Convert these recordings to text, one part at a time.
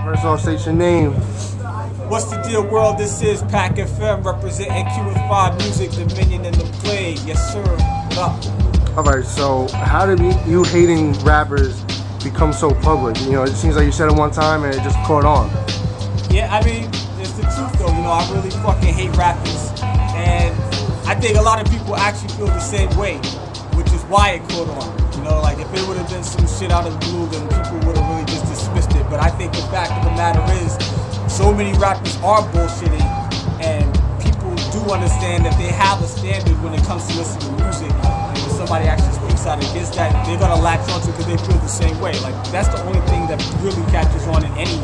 First off, state your name. What's the deal, world? This is PackFM representing Q5 Music, Dominion in the play. Yes, sir. What up? Alright, so how did you hating rappers become so public? You know, it seems like you said it one time and it just caught on. Yeah, I mean, it's the truth though. You know, I really fucking hate rappers. And I think a lot of people actually feel the same way, which is why it caught on. You know, like if it would have been some shit out of the blue, then people would have really just dismissed it. But I think the fact of the matter is, so many rappers are bullshitting, and people do understand that they have a standard when it comes to listening to music. And if somebody actually speaks out against that, they're gonna latch onto it because they feel the same way. Like that's the only thing that really catches on in any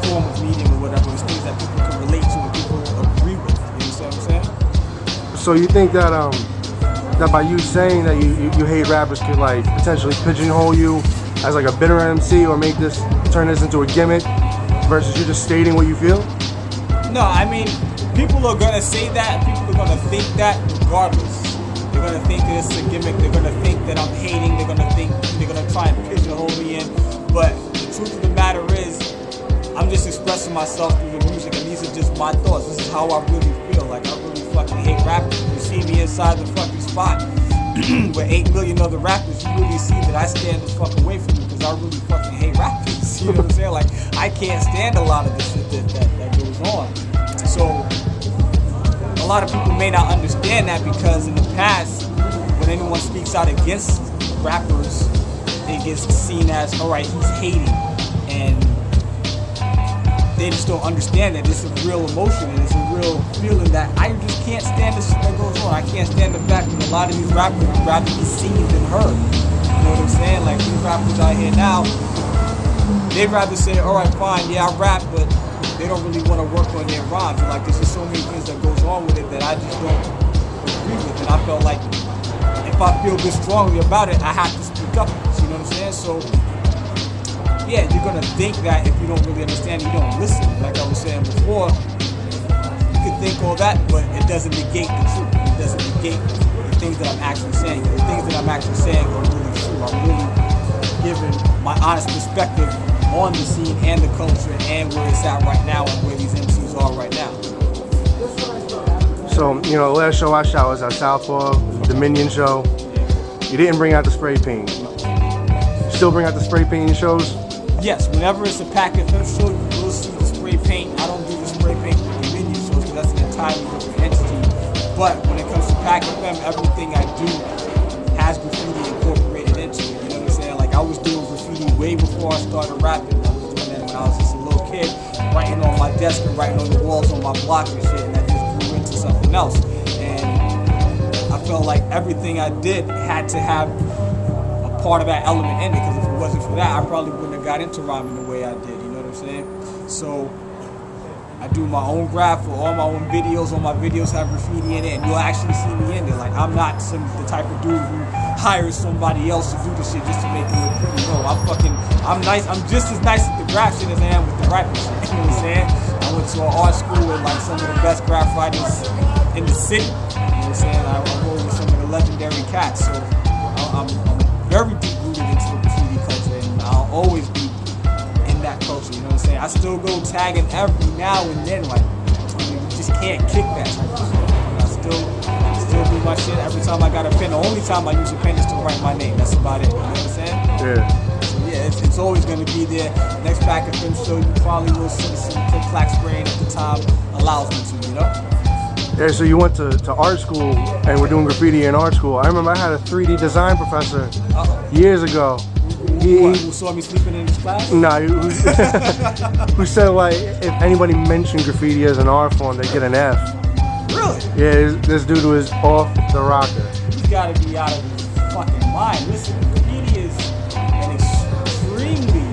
form of medium or whatever. Is things that people can relate to and people agree with. You know what I'm saying? So you think that that by you saying that you hate rappers could like potentially pigeonhole you as like a bitter MC or turn this into a gimmick versus you just stating what you feel? No, I mean, people are gonna say that, people are gonna think that regardless. They're gonna think that it's a gimmick, they're gonna think that I'm hating, they're gonna try and pigeonhole me in. But the truth of the matter is, I'm just expressing myself through the music, and these are just my thoughts. This is how I really feel. Like, I really fucking hate rappers. You see me inside the fucking spot with 8 million other rappers, you really see that I stand the fuck away from you because I really fucking hate rappers. You know what I'm saying? Like, I can't stand a lot of the shit that goes on. So, a lot of people may not understand that because in the past, when anyone speaks out against rappers, it gets seen as, alright, he's hating. And they just don't understand that it's a real emotion and it's a real feeling that I just can't stand the shit that goes on. I can't stand the fact that a lot of these rappers would rather be seen than heard. You know what I'm saying? Like, these rappers out here now, they'd rather say, alright, fine, yeah, I rap, but they don't really want to work on their rhymes. And like, there's just so many things that goes on with it that I just don't agree with. And I felt like if I feel this strongly about it, I have to speak up. You know what I'm saying? So, yeah, you're gonna think that if you don't really understand, you don't listen. Like I was saying before, you can think all that, but it doesn't negate the truth. It doesn't negate the things that I'm actually saying. The things that I'm actually saying are really true. I'm really giving my honest perspective on the scene and the culture and where it's at right now and where these MCs are right now. So, you know, the last show I shot was at Southpaw, Dominion show. You didn't bring out the spray paint. You still bring out the spray paint in shows? Yes, whenever it's a PackFM show, you will see the spray paint. I don't do the spray paint for the Dominion shows because that's an entirely different entity. But when it comes to PackFM, everything I do has graffiti incorporated into it. You know what I'm saying? Like, I was doing graffiti way before I started rapping. I was doing that when I was just a little kid, writing on my desk and writing on the walls on my block and shit, and that just grew into something else. And I felt like everything I did had to have a part of that element in it, because if it wasn't for that, I probably wouldn't have got into rhyming the way I did, you know what I'm saying? So, I do my own graph for all my own videos. All my videos have graffiti in it, and you'll actually see me in it. Like, I'm not the type of dude who hires somebody else to do the shit just to make it look pretty. No, I'm nice. I'm just as nice at the graph shit as I am with the rapping shit. You know what I'm saying? I went to an art school with like some of the best graph writers in the city. You know what I'm saying? I roll with some of the legendary cats. So I'm very deep rooted into the graffiti culture, and I'll always be in that culture. You know what I'm saying? I still go tagging every now and then. Like, you just can't kick that type of shit. I still do my shit every time I got a pen. The only time I use a pen is to write my name. That's about it. You know what I'm saying? Yeah. So yeah, it's always going to be there. Next PackFM show, you probably will see some click-clack spraying if the time allows me to, you know? Yeah, so you went to art school and we're doing graffiti in art school. I remember I had a 3D design professor years ago. Who saw me sleeping in his class? Nah, who said like if anybody mentioned graffiti as an art form, they get an F. Really? Yeah, this dude was off the rocker. He's got to be out of his fucking mind. Listen, graffiti is an extremely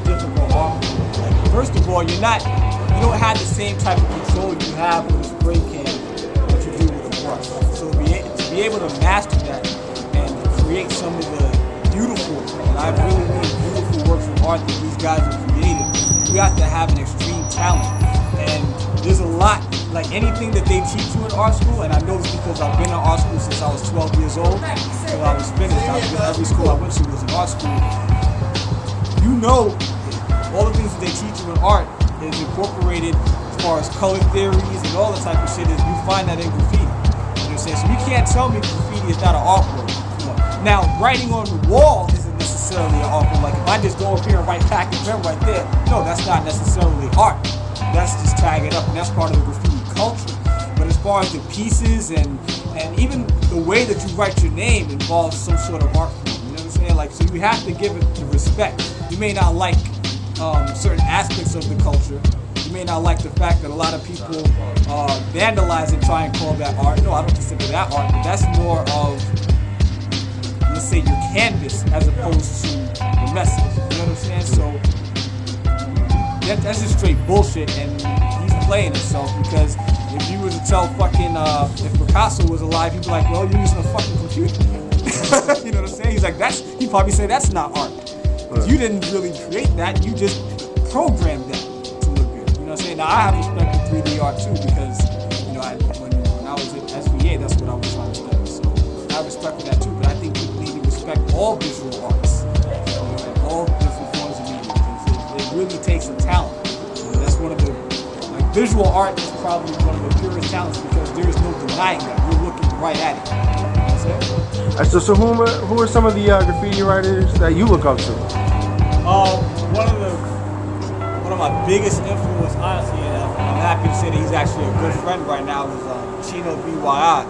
difficult art form. Like, first of all, you don't have the same type of control you have with a spray can that you do with a brush. So to be able to master that and create some of the beautiful, and I really mean beautiful works of art that these guys have created, you have to have an extreme talent. And there's a lot, like anything that they teach you in art school, and I know this because I've been in art school since I was 12 years old, until I was finished. Every school I went to was an art school. You know all the things that they teach you in art is incorporated as far as color theories and all the type of shit. Is you find that in graffiti. You know what I'm saying? So you can't tell me graffiti is not an art form. Now, writing on the wall isn't necessarily an art form. Like if I just go up here and write PackFM right there, no, that's not necessarily art. That's just tag it up, and that's part of the graffiti culture. But as far as the pieces and even the way that you write your name involves some sort of art form. You know what I'm saying? Like, so you have to give it the respect. You may not like certain aspects of the culture. You may not like the fact that a lot of people vandalize and try and call that art. No, I don't consider that art, but that's more of, let's say, your canvas as opposed to the message. You know what I'm saying? So that's just straight bullshit, and he's playing himself, because if you were to tell fucking, if Picasso was alive, he'd be like, well, you're using a fucking computer. You know what I'm saying? He's like, he'd probably say that's not art. You didn't really create that, you just programmed that to look good. You know what I'm saying? Now, I have respect for 3D art too, because, you know, when I was at SVA, that's what I was trying to study. So I have respect for that too, but I think people need to respect all visual arts, you know, and all different forms of media, because it really takes some talent. You know, that's one of the, like, visual art is probably one of the purest talents, because there is no denying that. You're looking right at it. You know what I'm saying? So who are some of the graffiti writers that you look up to? One of my biggest influence, honestly, and I'm happy to say that he's actually a good friend right now, is Chino BYI.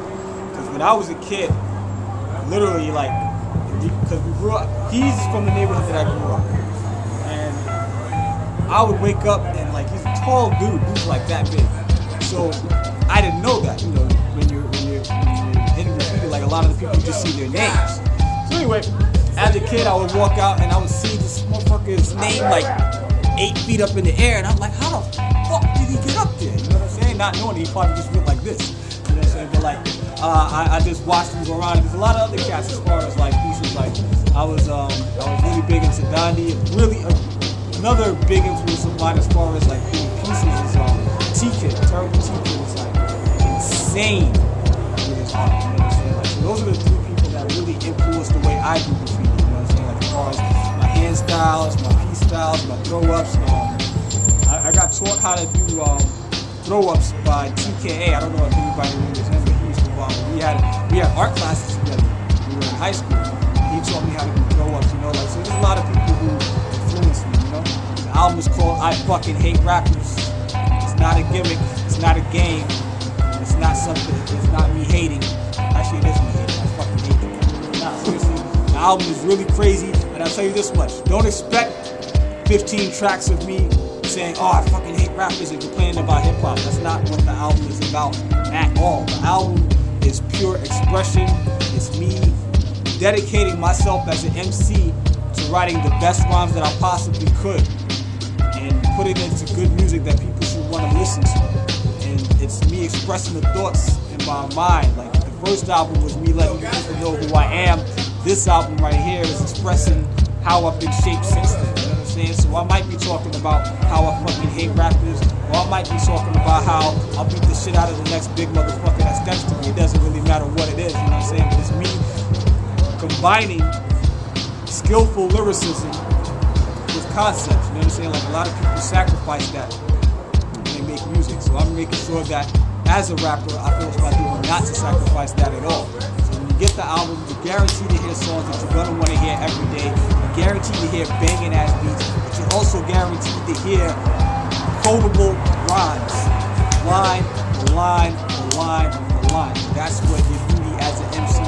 Because when I was a kid, literally, like, because we grew up, he's from the neighborhood that I grew up in. And I would wake up and, like, he's a tall dude, he's like that big. So I didn't know that, you know, when you're in graffiti, like, a lot of the people, you just see their names. So anyway, as a kid, I would walk out and I would see this motherfucker's name like 8 feet up in the air, and I'm like, how the fuck did he get up there? You know what I'm saying? Not knowing he probably just went like this. You know what I'm saying? But like, I just watched him go around. And there's a lot of other cats as far as like pieces. Like I was really big into Dandi. Really, another big influence of mine as far as like doing pieces is cking. Terrible cking is like insane with his art. You know what I'm saying? Like, so those are the 3 people that really influenced the way I do graffiti. You know what I'm saying? Like as far as my hand styles, my piece styles, my throw-ups. I got taught how to do throw-ups by TKA. I don't know if anybody remembers him, but he used to we had art classes together. We were in high school. He taught me how to do throw-ups, you know, like, so there's a lot of people who influenced me, you know. The album is called I Fucking Hate Rappers. It's not a gimmick, it's not a game, it's not something, it's not me hating. Actually, it is me hating. I fucking hate it. Nah, seriously, the album is really crazy, and I'll tell you this much. Don't expect 15 tracks of me saying, oh, I fucking hate rappers and complaining about hip-hop. That's not what the album is about at all. The album is pure expression. It's me dedicating myself as an MC to writing the best rhymes that I possibly could and putting it into good music that people should want to listen to. And it's me expressing the thoughts in my mind. Like, the first album was me letting people know who I am. This album right here is expressing how I've been shaped since then. You know what I'm saying? So I might be talking about how I fucking hate rappers, or I might be talking about how I'll beat the shit out of the next big motherfucker that's next to me. It doesn't really matter what it is, you know what I'm saying? But it's me combining skillful lyricism with concepts, you know what I'm saying? Like, a lot of people sacrifice that when they make music. So I'm making sure that as a rapper, I feel it's my duty not to sacrifice that at all. So when you get the album, you're guaranteed to hear songs that you're going to want to hear every day. You're guaranteed to hear banging ass beats, but you're also guaranteed to hear quotable rhymes. Line, line, line, line. That's what your duty as an MC